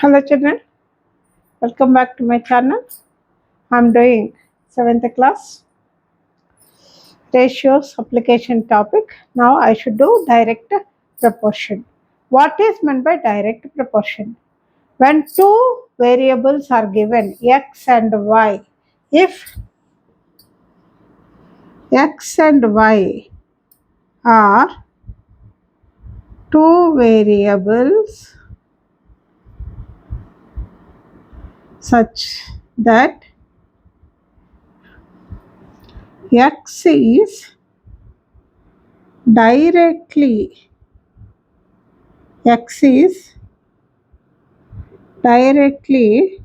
Hello children, welcome back to my channel. I'm doing 7th class ratios application topic. Now I should do direct proportion. What is meant by direct proportion? When two variables are given x and y, if x and y are two variables such that x is directly x is directly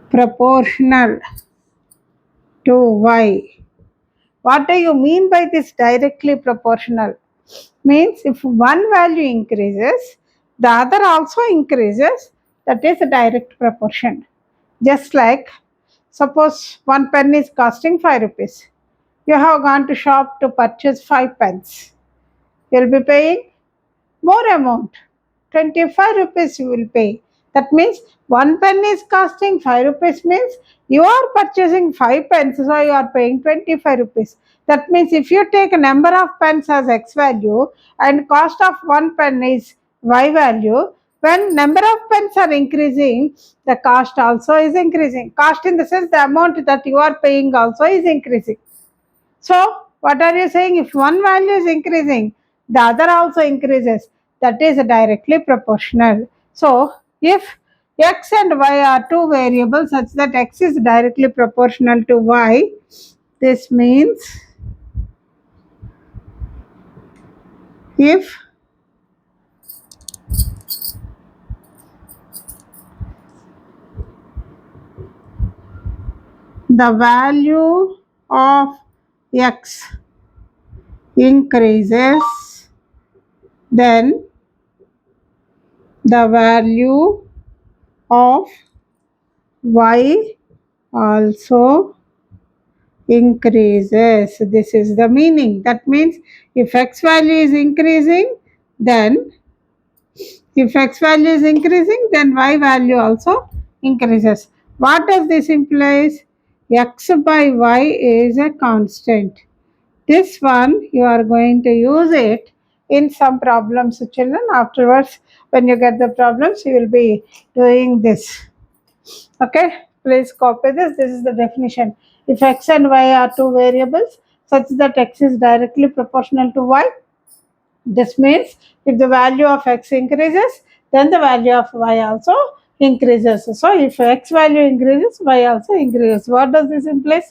proportional to y. What do you mean by this directly proportional? Means if one value increases, the other also increases, that is a direct proportion. Just like suppose one pen is costing 5 rupees. You have gone to shop to purchase 5 pens. You will be paying more amount, 25 rupees you will pay. That means one pen is costing 5 rupees, means you are purchasing 5 pens, so you are paying 25 rupees. That means if you take a number of pens as x value and cost of one pen is y value, when number of pens are increasing, the cost also is increasing. Cost in the sense the amount that you are paying also is increasing. So, what are you saying? If one value is increasing, the other also increases. That is directly proportional. So, if x and y are two variables such that x is directly proportional to y, this means if the value of x increases, then the value of y also increases. This is the meaning. That means if x value is increasing, then y value also increases. What does this implies? X by y is a constant. This one you are going to use it in some problems, children. Afterwards, when you get the problems, you will be doing this. Okay, please copy this. This is the definition. If x and y are two variables such that x is directly proportional to y, this means if the value of x increases, then the value of y also increases. So if x value increases, y also increases. What does this imply?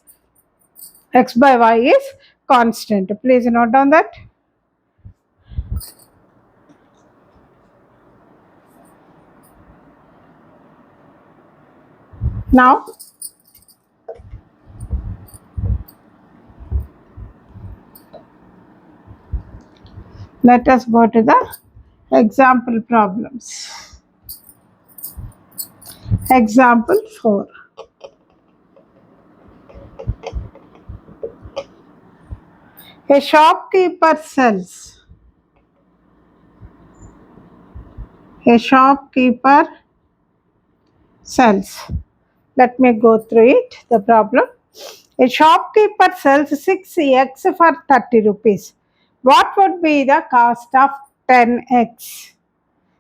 X by y is constant. Please note down that. Now, let us go to the example problems. Example 4. A shopkeeper sells. A shopkeeper sells. Let me go through it, the problem. A shopkeeper sells 6x for 30 rupees. What would be the cost of 10x?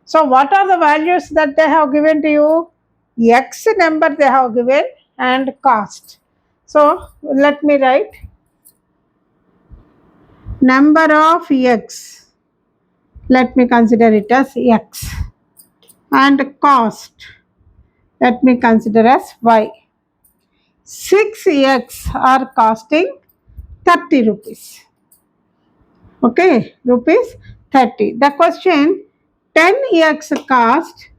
So, what are the values that they have given to you? X number they have given and cost. So, let me write number of x. Let me consider it as x. And cost, let me consider as y. 6x are costing 30 rupees. Okay, rupees 30. The question, 10x cost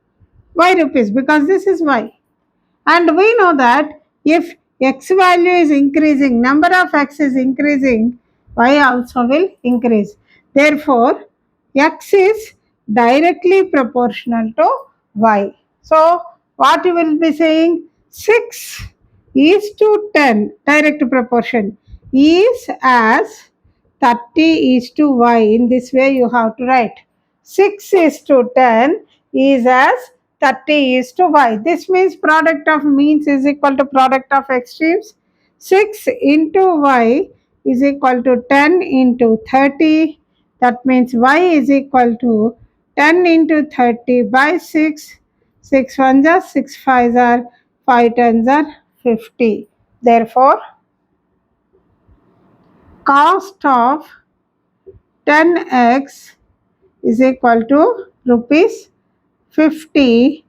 y rupees, because this is y. And we know that if x value is increasing, number of x is increasing, y also will increase. Therefore, x is directly proportional to y. So, what you will be saying? 6 is to 10, direct proportion, is as 30 is to y. In this way you have to write. 6 is to 10 is as 30 is to y. This means product of means is equal to product of extremes. 6 into y is equal to 10 into 30. That means y is equal to 10 into 30 by 6. 6 ones are 6 fives are 5 tens are 50. Therefore, cost of 10x is equal to rupees 50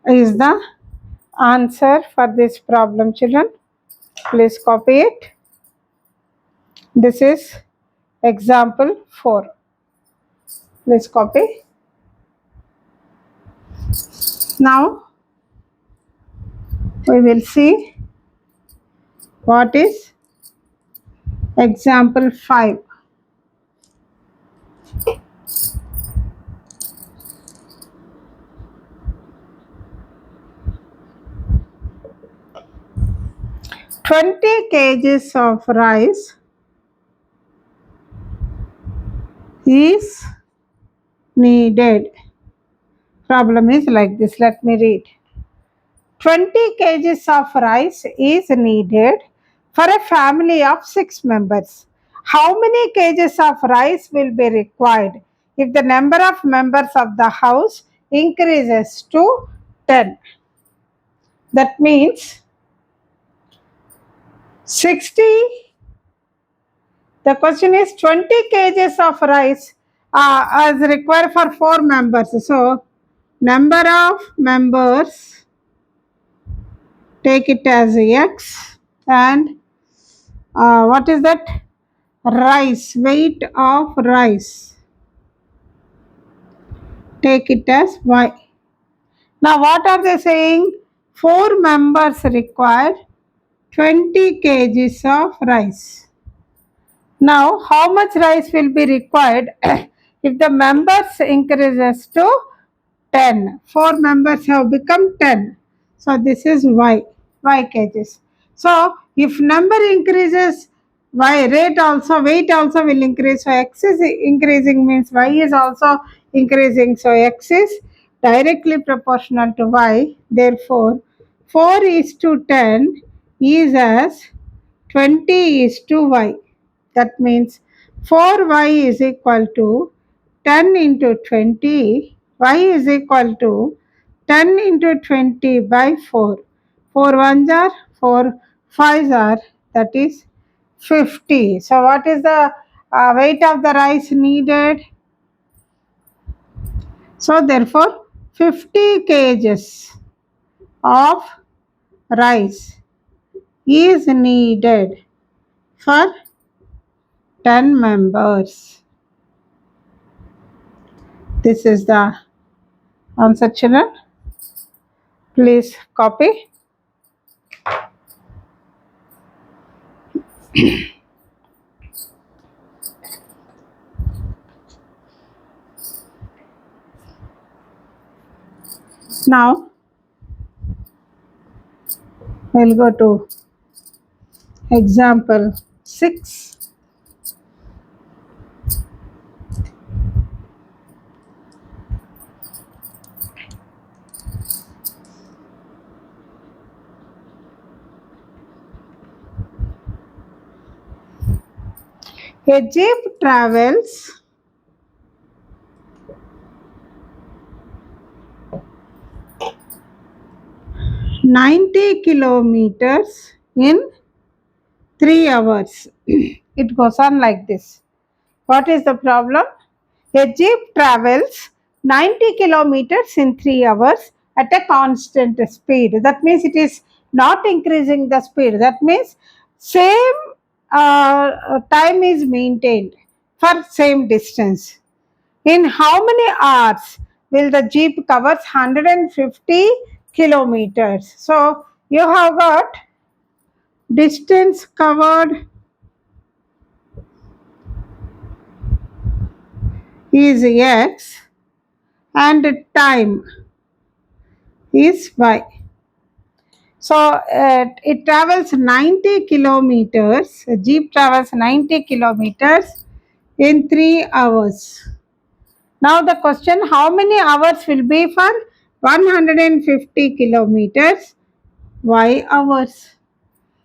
is the answer for this problem, children. Please copy it. This is example 4. Please copy. Now we will see what is example 5. "20 kgs of rice is needed." Problem is like this. Let me read. 20 kgs of rice is needed for a family of 6 members. How many kgs of rice will be required if the number of members of the house increases to 10? That means 60. The question is 20 kgs of rice is required for 4 members. So, number of members, take it as x, and what is that? Rice, weight of rice, take it as y. Now what are they saying? 4 members require 20 kgs of rice. Now how much rice will be required if the members increases to 10? 4 members have become 10. So this is y kgs. So if number increases, y rate also, weight also will increase. So x is increasing means y is also increasing. So x is directly proportional to y. Therefore 4 is to 10 is as 20 is to y. That means 4y is equal to 10 into 20. Y is equal to 10 into 20 by 4. 4 ones are 4 fives are, that is 50. So what is the weight of the rice needed? So therefore 50 kgs of rice is needed for 10 members. This is the answer, children. Please copy. Now we'll go to example 6. A jeep travels 90 kilometers in 3 hours. It goes on like this. What is the problem? A jeep travels 90 kilometers in 3 hours at a constant speed. That means it is not increasing the speed. That means same time is maintained for same distance. In how many hours will the jeep cover 150 kilometers? So you have got distance covered is x and time is y. So it travels 90 kilometers, a jeep travels 90 kilometers in 3 hours. Now the question, how many hours will be for 150 kilometers? Y hours.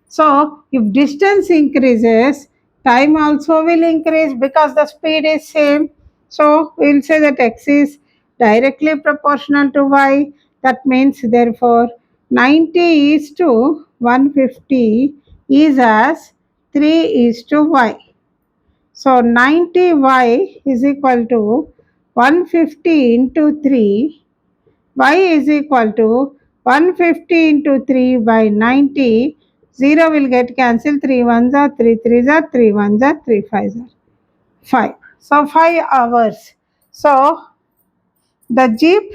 So if distance increases, time also will increase because the speed is same. So we will say that x is directly proportional to y. That means therefore 90 is to 150 is as 3 is to y. So 90y is equal to 150 into 3. Y is equal to 150 into 3 by 90. 0 will get cancelled. 3 ones are 3 threes are 3 ones are 3 fives are 5. So 5 hours. So the jeep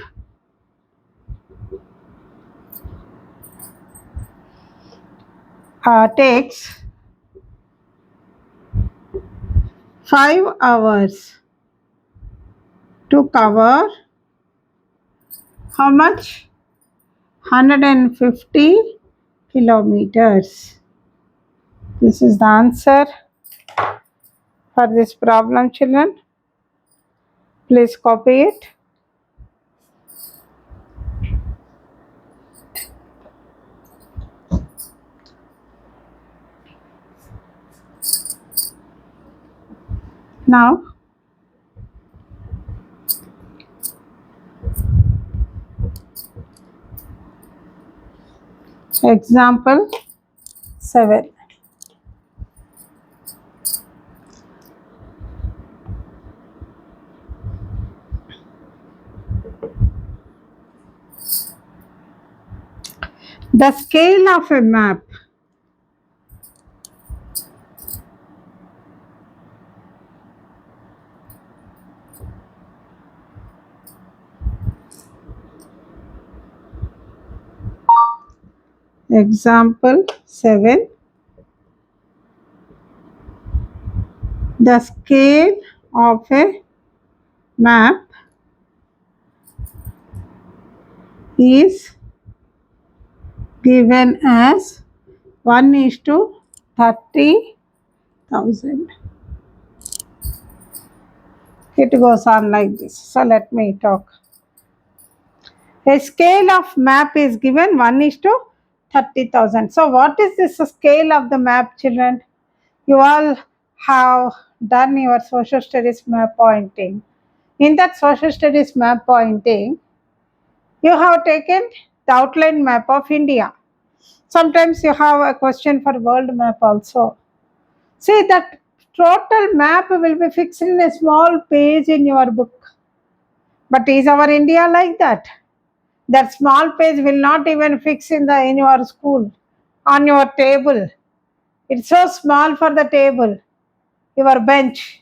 takes 5 hours to cover how much? 150 kilometers. This is the answer for this problem, children. Please copy it. Now, example 7. The scale of a map. Example 7. The scale of a map is given as 1 is to 30,000. It goes on like this. So let me talk. A scale of map is given 1 is to 30,000. So what is this scale of the map, children? You all have done your social studies map pointing. In that social studies map pointing, you have taken the outline map of India. Sometimes you have a question for world map also. See, that total map will be fixed in a small page in your book. But is our India like that? That small page will not even fix in your school, on your table. It's so small for the table, your bench.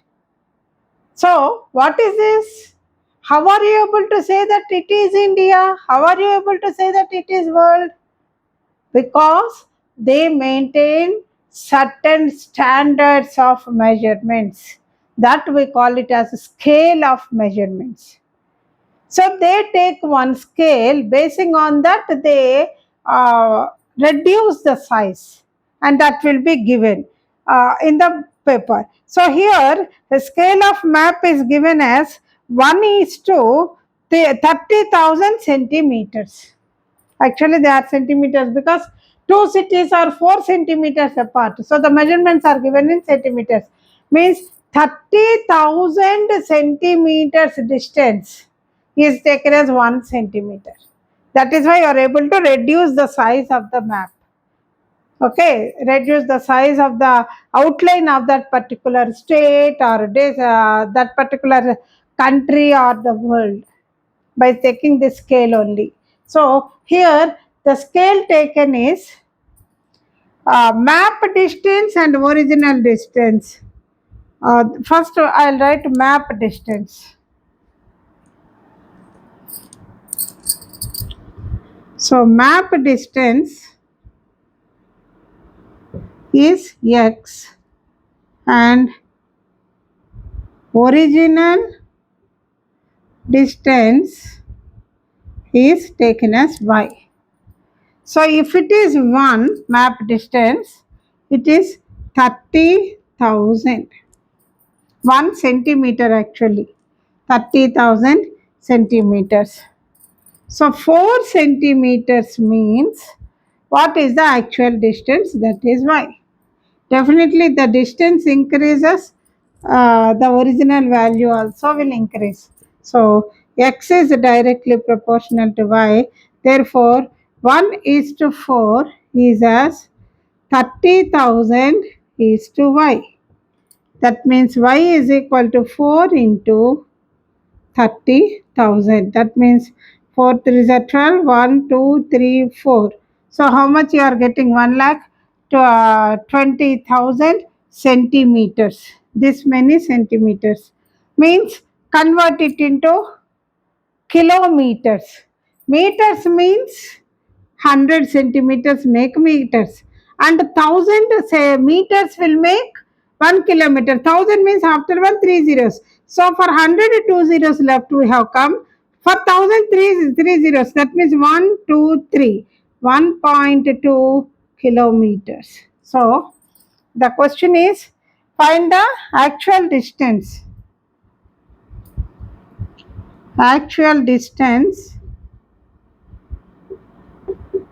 So, what is this? How are you able to say that it is India? How are you able to say that it is world? Because they maintain certain standards of measurements. That we call it as a scale of measurements. So they take one scale, basing on that they reduce the size, and that will be given in the paper. So here the scale of map is given as 1 is to 30,000 centimeters. Actually they are centimeters because two cities are 4 centimeters apart. So the measurements are given in centimeters. Means 30,000 centimeters distance is taken as 1 centimeter. That is why you are able to reduce the size of the map. Okay, reduce the size of the outline of that particular state or that particular country or the world by taking this scale only. So here the scale taken is map distance and original distance. First I'll write map distance. So map distance is x and original distance is taken as y. So if it is 1 map distance, it is 30,000. 1 centimeter actually. 30,000 centimeters. So 4 centimeters means what is the actual distance? That is y. Definitely the distance increases, the original value also will increase. So x is directly proportional to y. Therefore 1:4 is as 30,000 is to y. That means y is equal to 4 into 30,000. That means 4 3 is 12, 1, 2, 3, 4. So how much you are getting? 1 lakh to 20,000 centimeters. This many centimeters means convert it into kilometers. Meters means 100 centimeters make meters, and 1,000 say meters will make 1 kilometer. 1,000 means after one 3 zeros. So for 100 2 zeros left we have come. For 1,000 3 zeros. That means 1 2 3 1.2 kilometers. So the question is find the actual distance. Actual distance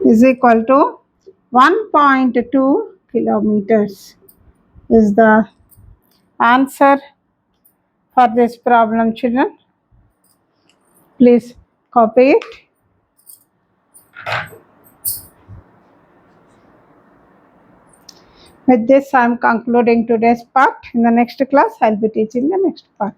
is equal to 1.2 kilometers is the answer for this problem, children. Please copy it. With this I am concluding today's part. In the next class I will be teaching the next part.